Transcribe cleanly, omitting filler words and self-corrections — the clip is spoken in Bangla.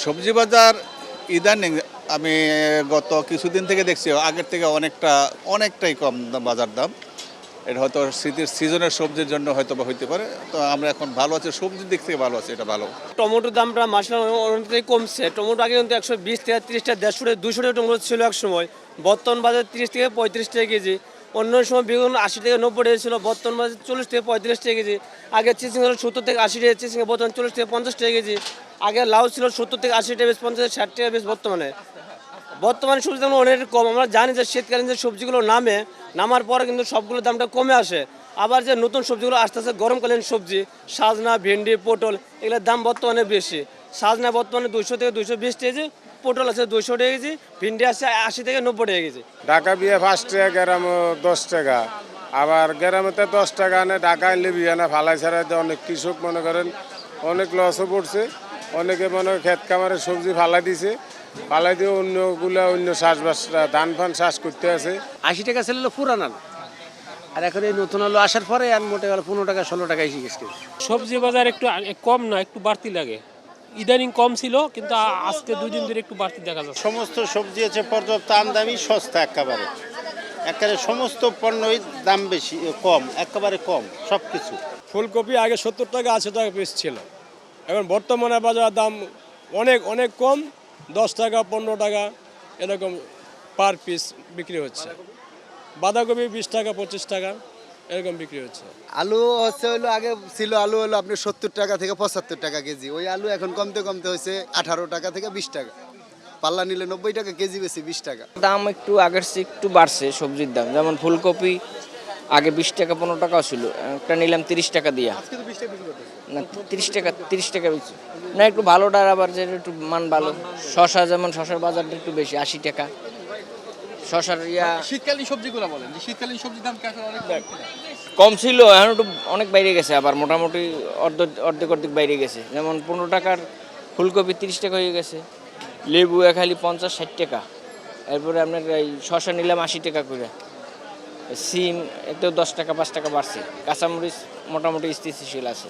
সবজি বাজার ইদানিং আমি গত কিছুদিন থেকে দেখছি আগের থেকে অনেকটাই কম বাজার দাম। এটা হয়তো শীতের সিজনের সবজির জন্য হয়তো বা হইতে পারে। তো আমরা এখন ভালো আছি, সবজির দিক থেকে ভালো আছে, এটা ভালো। টমেটোর দামটা মাসলাম অনেকটাই কমছে। টমেটো আগে কিন্তু 120 থেকে 30 টাকা 150 টাকা 200 টাকা টমেটো ছিল এক সময়। বর্তমান বাজারে 30 থেকে 35 টাকা কেজি। অন্য সময় বেগুন 80 থেকে 90 টাকা ছিল, বর্তমান বাজারে 40 থেকে 35 টাকা কেজি। আগে চিচিং হলো 70 থেকে 80 টাকা চিচিং, বর্তমান 40 থেকে 50 টাকা কেজি। আগে লাউ ছিল 70 থেকে 80 টাকা বেশ, 50 থেকে 60 টাকা বেশ। বর্তমানে সবজির দাম অনেক কম। আমরা জানি যে শীতকালীন যে সবজিগুলো নামার পরে কিন্তু সবগুলোর দামটা কমে আসে। আবার যে নতুন সবজিগুলো আসতেছে গরমকালীন সবজি, সাজনা, ভেন্ডি, পটল, এগুলোর দাম বর্তমানে বেশি। সাজনা বর্তমানে 200 থেকে 220 টাকা কেজি, পটল আছে 200 টাকা কেজি, ভেন্ডি আছে 80 থেকে 90 টাকা কেজি। ঢাকা বিয়ে 5 টাকা, গ্রাম 10 টাকা। আবার গ্রামেতে 10 টাকা আনে, ঢাকা এলে বিয়ানা ফালাই ছাড়াতে অনেক কৃষক মনে করেন অনেক লসও পড়ছে। অনেকে মনে ক্ষেত খামারে সবজি ফালাই দিছে, ফালাই দিয়ে অন্য চাষবাসরা ধান ফান চাষ করতে আছে। 80 টাকা ছিল পুরানা, আর এখন এই নতুন আলু আসার পরে আর মোটে 15 টাকা 16 টাকা এসে গেছে। সবজি বাজার একটু কম না, একটু বাড়তি লাগে। ইদানিং কম ছিল, কিন্তু আজকে 2 দিন ধরে একটু বাড়তি দেখা যাচ্ছে। সমস্ত সবজি আছে পর্যাপ্ত আমদানি, সস্তা একেবারে সমস্ত পণ্যই দাম বেশি কম, একেবারে কম সব কিছু। ফুলকপি আগে 70 টাকা 80 টাকা পিস ছিল, এখন বর্তমানে বাজার দাম অনেক কম, 10 টাকা 15 টাকা এরকম পার পিস বিক্রি হচ্ছে। বাঁধাকপি 20 টাকা 25 টাকা এরকম বিক্রি হচ্ছে। আলু হলো আগে ছিল আলু হলো আপনি 70 টাকা থেকে 75 টাকা কেজি, ওই আলু এখন কমতে হয়েছে 18 টাকা থেকে 20 টাকা। পাল্লা নিলে 90 টাকা কেজি, বেশি 20 টাকা দাম। একটু আগের চেয়ে একটু বাড়ছে সবজির দাম। যেমন ফুলকপি আগে 20 টাকা 15 টাকা ছিল, একটা নিলাম 30 টাকা দিয়া। না 30 টাকা বেশি না, একটু ভালোটার আবার যে একটু মান ভালো। শশা, যেমন শশার বাজারটা একটু বেশি, 80 টাকা শশার। শীতকালীন সবজিগুলো বলেন, যে শীতকালীন সবজির দাম কেমন? অনেক কম ছিল, এখন একটু অনেক বাইরে গেছে, আবার মোটামুটি অর্ধেক বাইরে গেছে। যেমন 15 টাকার ফুলকপি 30 টাকা হয়ে গেছে, লেবু খালি 50-60 টাকা। এরপরে আপনার এই শশা নিলাম 80 টাকা করে, সিম একটু 10 টাকা 5 টাকা বাড়ছে, কাঁচামরিচ মোটামুটি স্থিতিশীল আছে।